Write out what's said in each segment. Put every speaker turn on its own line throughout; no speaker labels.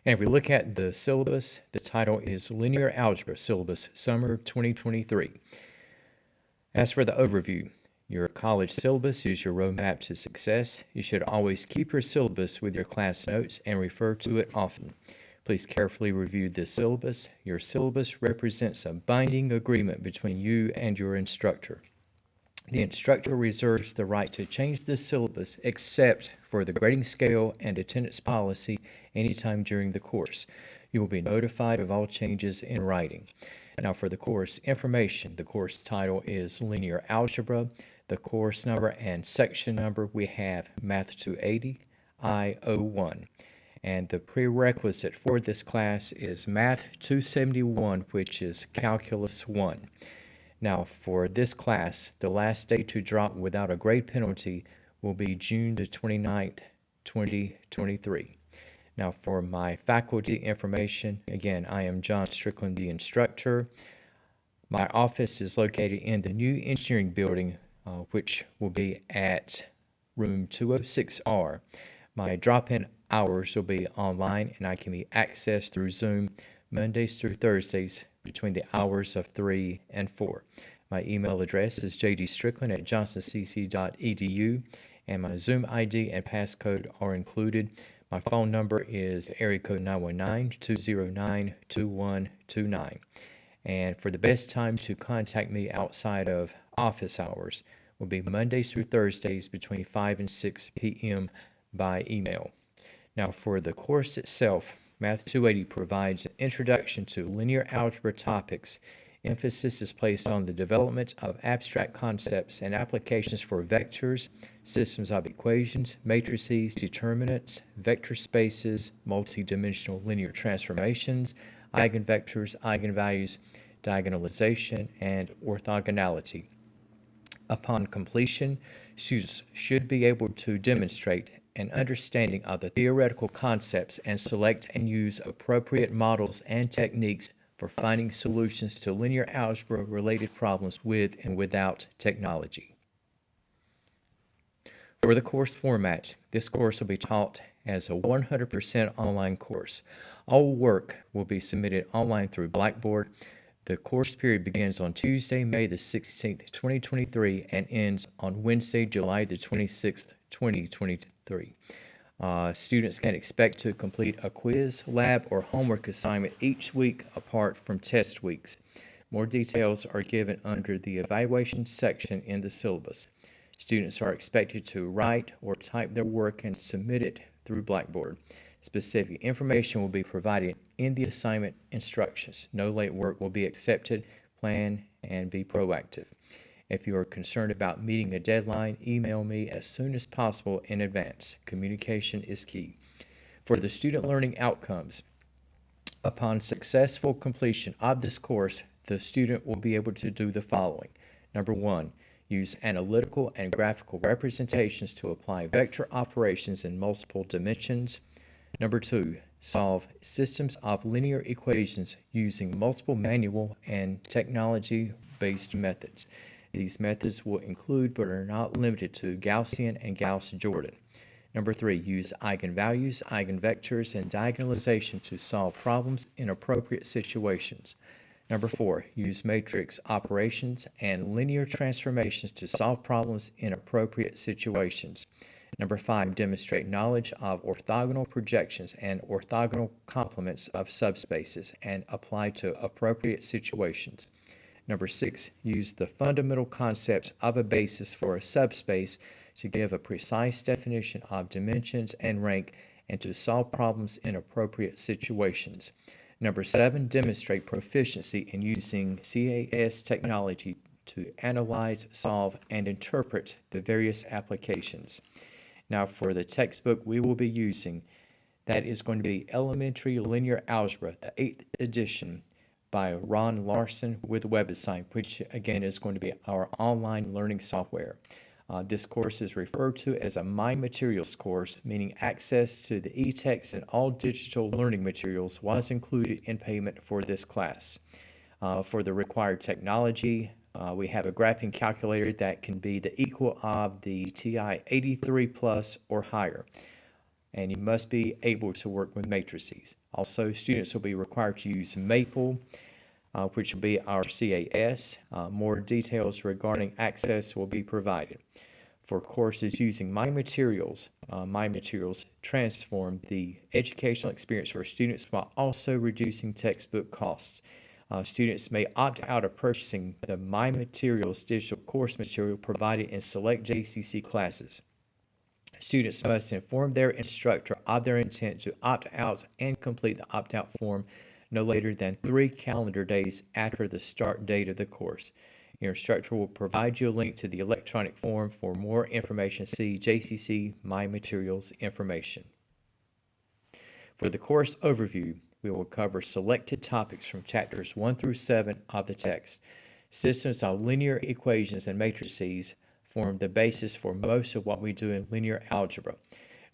And if we look at the syllabus, the title is Linear Algebra Syllabus Summer 2023. As for the overview, your college syllabus is your roadmap to success. You should always keep your syllabus with your class notes and refer to it often. Please carefully review this syllabus. Your syllabus represents a binding agreement between you and your instructor. The instructor reserves the right to change the syllabus except for the grading scale and attendance policy anytime during the course. You will be notified of all changes in writing. Now for the course information, the course title is Linear Algebra. The course number and section number, we have Math 280, I01. And the prerequisite for this class is Math 271, which is Calculus 1. Now, for this class, the last day to drop without a grade penalty will be June the 29th, 2023. Now, for my faculty information, again, I am John Strickland, the instructor. My office is located in the new engineering building, which will be at room 206R. My drop-in hours will be online, and I can be accessed through Zoom Mondays through Thursdays between the hours of 3 and 4. My email address is jdstrickland@johnsonCC.edu, and my Zoom ID and passcode are included. My phone number is area code 919-209-2129. And for the best time to contact me outside of office hours will be Mondays through Thursdays between 5 and 6 p.m. by email. Now for the course itself, Math 280 provides an introduction to linear algebra topics. Emphasis is placed on the development of abstract concepts and applications for vectors, systems of equations, matrices, determinants, vector spaces, multidimensional linear transformations, eigenvectors, eigenvalues, diagonalization, and orthogonality. Upon completion, students should be able to demonstrate an understanding of the theoretical concepts and select and use appropriate models and techniques for finding solutions to linear algebra related problems with and without technology. For the course format, this course will be taught as a 100% online course. All work will be submitted online through Blackboard. The course period begins on Tuesday, May the 16th, 2023, and ends on Wednesday, July the 26th, 2023. Students can expect to complete a quiz, lab, or homework assignment each week apart from test weeks. More details are given under the evaluation section in the syllabus. Students are expected to write or type their work and submit it through Blackboard. Specific information will be provided in the assignment instructions. No late work will be accepted. Plan and be proactive. If you are concerned about meeting a deadline, email me as soon as possible in advance. Communication is key. For the student learning outcomes, upon successful completion of this course, the student will be able to do the following. Number 1, use analytical and graphical representations to apply vector operations in multiple dimensions. Number 2, solve systems of linear equations using multiple manual and technology-based methods. These methods will include but are not limited to Gaussian and Gauss-Jordan. Number 3, use eigenvalues, eigenvectors, and diagonalization to solve problems in appropriate situations. Number 4, use matrix operations and linear transformations to solve problems in appropriate situations. Number 5, demonstrate knowledge of orthogonal projections and orthogonal complements of subspaces and apply to appropriate situations. Number 6, use the fundamental concepts of a basis for a subspace to give a precise definition of dimensions and rank and to solve problems in appropriate situations. Number 7, demonstrate proficiency in using CAS technology to analyze, solve, and interpret the various applications. Now for the textbook we will be using, that is going to be Elementary Linear Algebra, the 8th edition by Ron Larson with WebAssign, which again is going to be our online learning software. This course is referred to as a My Materials course, meaning access to the e-text and all digital learning materials was included in payment for this class. For the required technology, we have a graphing calculator that can be the equal of the TI-83 Plus or higher. and you must be able to work with matrices. Also, students will be required to use Maple, which will be our CAS. More details regarding access will be provided. For courses using My Materials transform the educational experience for students while also reducing textbook costs. Students may opt out of purchasing the My Materials digital course material provided in select JCC classes. Students must inform their instructor of their intent to opt out and complete the opt-out form no later than 3 calendar days after the start date of the course. Your instructor will provide you a link to the electronic form. For more information, see JCC My Materials information. For the course overview, we will cover selected topics from chapters 1 through 7 of the text. Systems of linear equations and matrices form the basis for most of what we do in linear algebra.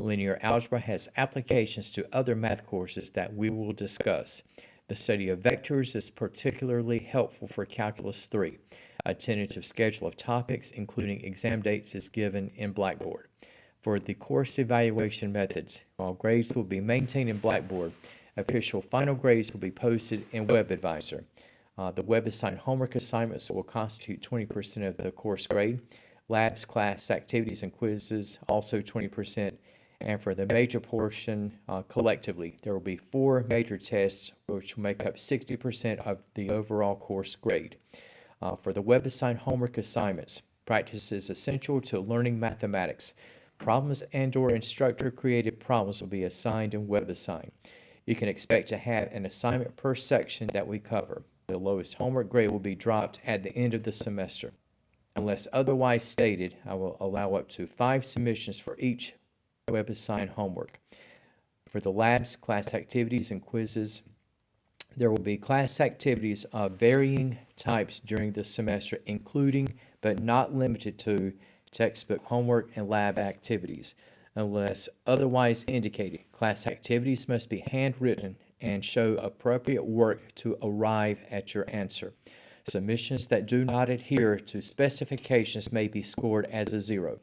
Linear algebra has applications to other math courses that we will discuss. The study of vectors is particularly helpful for Calculus 3. A tentative schedule of topics, including exam dates, is given in Blackboard. For the course evaluation methods, while grades will be maintained in Blackboard, official final grades will be posted in WebAdvisor. The web-assigned homework assignments will constitute 20% of the course grade. Labs, class activities, and quizzes also 20%. And for the major portion, collectively, there will be 4 major tests, which will make up 60% of the overall course grade. For the web-assigned homework assignments, practice is essential to learning mathematics. Problems and/or instructor-created problems will be assigned in WebAssign. You can expect to have an assignment per section that we cover. The lowest homework grade will be dropped at the end of the semester. Unless otherwise stated, I will allow up to 5 submissions for each web-assigned homework. For the labs, class activities, and quizzes, there will be class activities of varying types during the semester, including but not limited to textbook homework and lab activities. Unless otherwise indicated, class activities must be handwritten and show appropriate work to arrive at your answer. Submissions that do not adhere to specifications may be scored as a 0.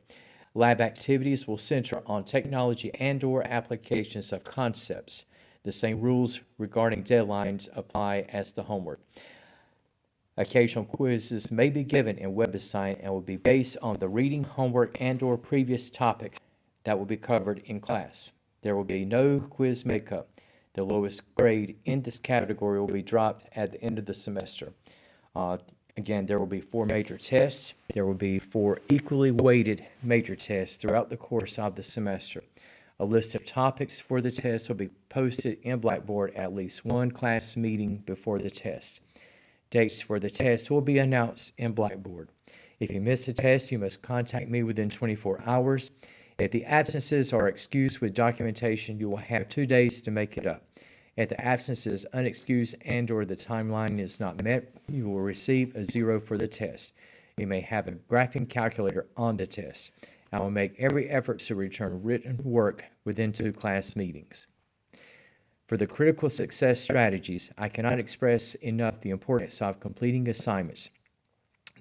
Lab activities will center on technology and/or applications of concepts. The same rules regarding deadlines apply as the homework. Occasional quizzes may be given in WebAssign and will be based on the reading, homework, and/or previous topics that will be covered in class. There will be no quiz makeup. The lowest grade in this category will be dropped at the end of the semester. Again, there will be 4 major tests. There will be 4 equally weighted major tests throughout the course of the semester. A list of topics for the test will be posted in Blackboard at least 1 class meeting before the test. Dates for the test will be announced in Blackboard. If you miss a test, you must contact me within 24 hours. If the absences are excused with documentation, you will have 2 days to make it up. If the absence is unexcused and/or the timeline is not met, you will receive a 0 for the test. You may have a graphing calculator on the test. I will make every effort to return written work within 2 class meetings. For the critical success strategies, I cannot express enough the importance of completing assignments.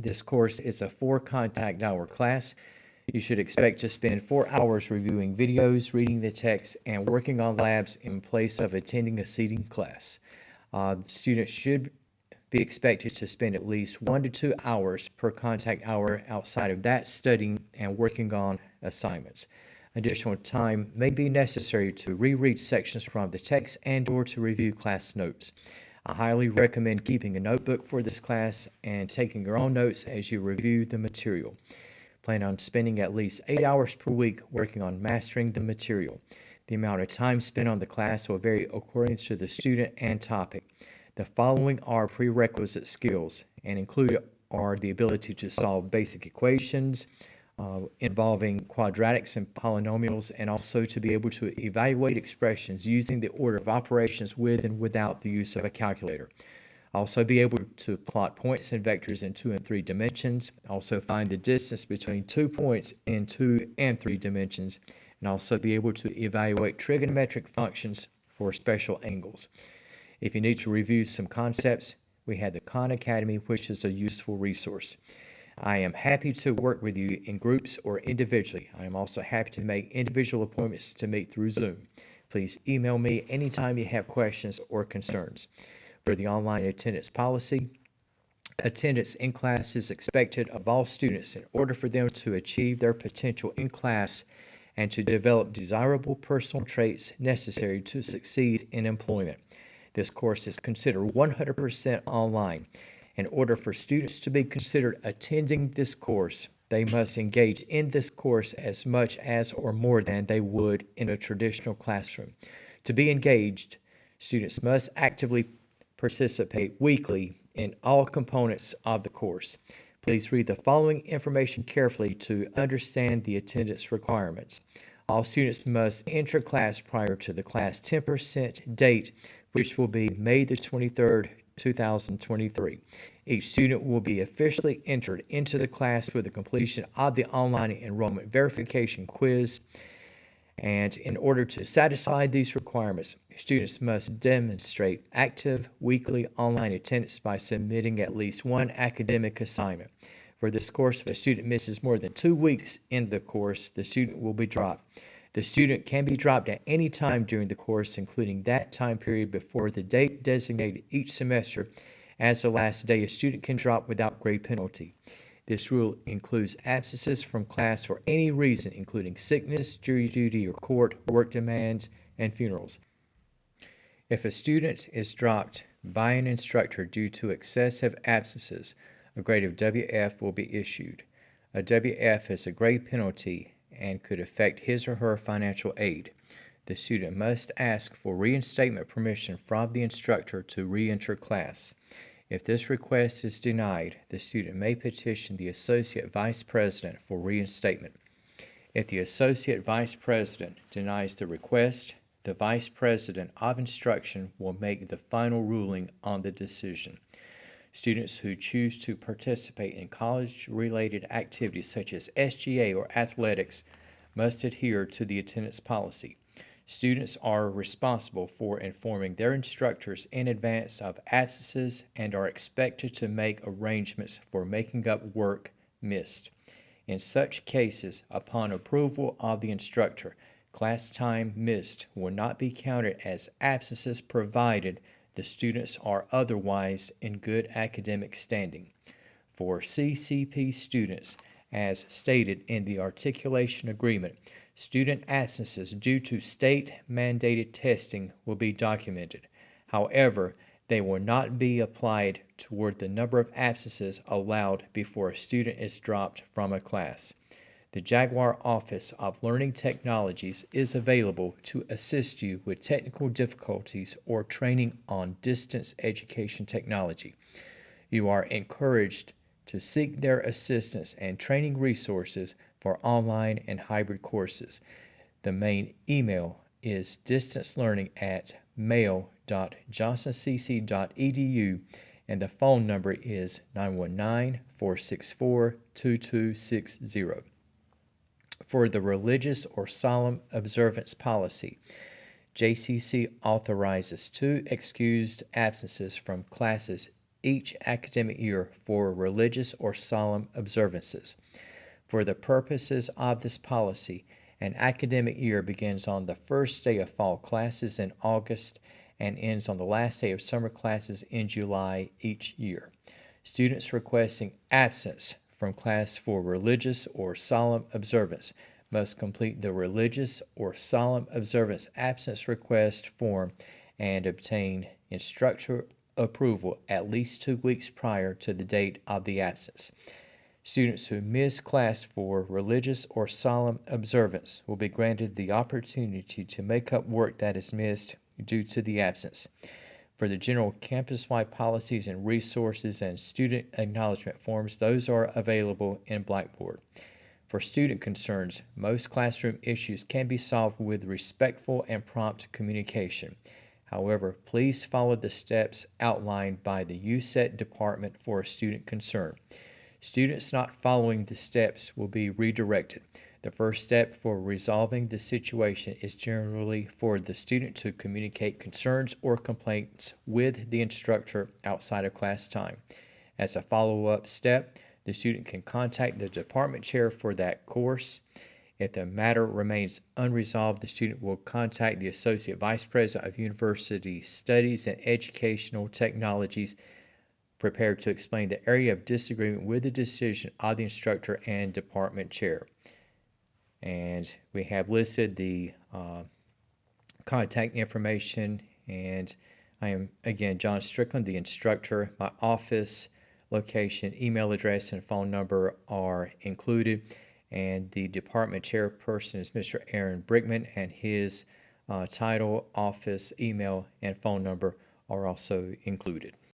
This course is a 4 contact hour class. You should expect to spend 4 hours reviewing videos, reading the text, and working on labs in place of attending a seating class. Students should be expected to spend at least 1 to 2 hours per contact hour outside of that studying and working on assignments. Additional time may be necessary to reread sections from the text and/or to review class notes. I highly recommend keeping a notebook for this class and taking your own notes as you review the material. Plan on spending at least 8 hours per week working on mastering the material. The amount of time spent on the class will vary according to the student and topic. The following are prerequisite skills and included are the ability to solve basic equations involving quadratics and polynomials, and also to be able to evaluate expressions using the order of operations with and without the use of a calculator. Also be able to plot points and vectors in 2 and 3 dimensions. Also find the distance between 2 points in 2 and 3 dimensions. And also be able to evaluate trigonometric functions for special angles. If you need to review some concepts, we have the Khan Academy, which is a useful resource. I am happy to work with you in groups or individually. I am also happy to make individual appointments to meet through Zoom. Please email me anytime you have questions or concerns. For the online attendance policy, attendance in class is expected of all students in order for them to achieve their potential in class and to develop desirable personal traits necessary to succeed in employment. This course is considered 100% online. In order for students to be considered attending this course, they must engage in this course as much as or more than they would in a traditional classroom. To be engaged, students must actively participate weekly in all components of the course. Please read the following information carefully to understand the attendance requirements. All students must enter class prior to the class 10% date, which will be May the 23rd, 2023. Each student will be officially entered into the class with the completion of the online enrollment verification quiz. And in order to satisfy these requirements, students must demonstrate active weekly online attendance by submitting at least one academic assignment. For this course, if a student misses more than 2 weeks in the course, the student will be dropped. The student can be dropped at any time during the course, including that time period before the date designated each semester as the last day a student can drop without grade penalty. This rule includes absences from class for any reason, including sickness, jury duty or court, work demands, and funerals. If a student is dropped by an instructor due to excessive absences, a grade of WF will be issued. A WF is a grade penalty and could affect his or her financial aid. The student must ask for reinstatement permission from the instructor to re-enter class. If this request is denied, the student may petition the Associate Vice President for reinstatement. If the Associate Vice President denies the request, the Vice President of Instruction will make the final ruling on the decision. Students who choose to participate in college-related activities such as SGA or athletics must adhere to the attendance policy. Students are responsible for informing their instructors in advance of absences and are expected to make arrangements for making up work missed. In such cases, upon approval of the instructor, class time missed will not be counted as absences provided the students are otherwise in good academic standing. For CCP students, as stated in the articulation agreement, student absences due to state-mandated testing will be documented. However, they will not be applied toward the number of absences allowed before a student is dropped from a class. The Jaguar Office of Learning Technologies is available to assist you with technical difficulties or training on distance education technology. You are encouraged to seek their assistance and training resources for online and hybrid courses. The main email is distancelearning@mail.johnsoncc.edu and the phone number is 919-464-2260. For the religious or solemn observance policy, JCC authorizes 2 excused absences from classes each academic year for religious or solemn observances. For the purposes of this policy, an academic year begins on the first day of fall classes in August and ends on the last day of summer classes in July each year. Students requesting absence from class for religious or solemn observance must complete the religious or solemn observance absence request form and obtain instructor approval at least 2 weeks prior to the date of the absence. Students who miss class for religious or solemn observance will be granted the opportunity to make up work that is missed due to the absence. For the general campus-wide policies and resources and student acknowledgement forms, those are available in Blackboard. For student concerns, most classroom issues can be solved with respectful and prompt communication. However, please follow the steps outlined by the USET department for a student concern. Students not following the steps will be redirected. The first step for resolving the situation is generally for the student to communicate concerns or complaints with the instructor outside of class time. As a follow-up step, The student can contact the department chair for that course. If the matter remains unresolved, the student will contact the Associate Vice President of University Studies and Educational Technologies, prepared to explain the area of disagreement with the decision of the instructor and department chair. And we have listed the contact information, and I am, again, John Strickland, the instructor. My office location, email address, and phone number are included, and the department chairperson is Mr. Aaron Brickman, and his title, office, email, and phone number are also included.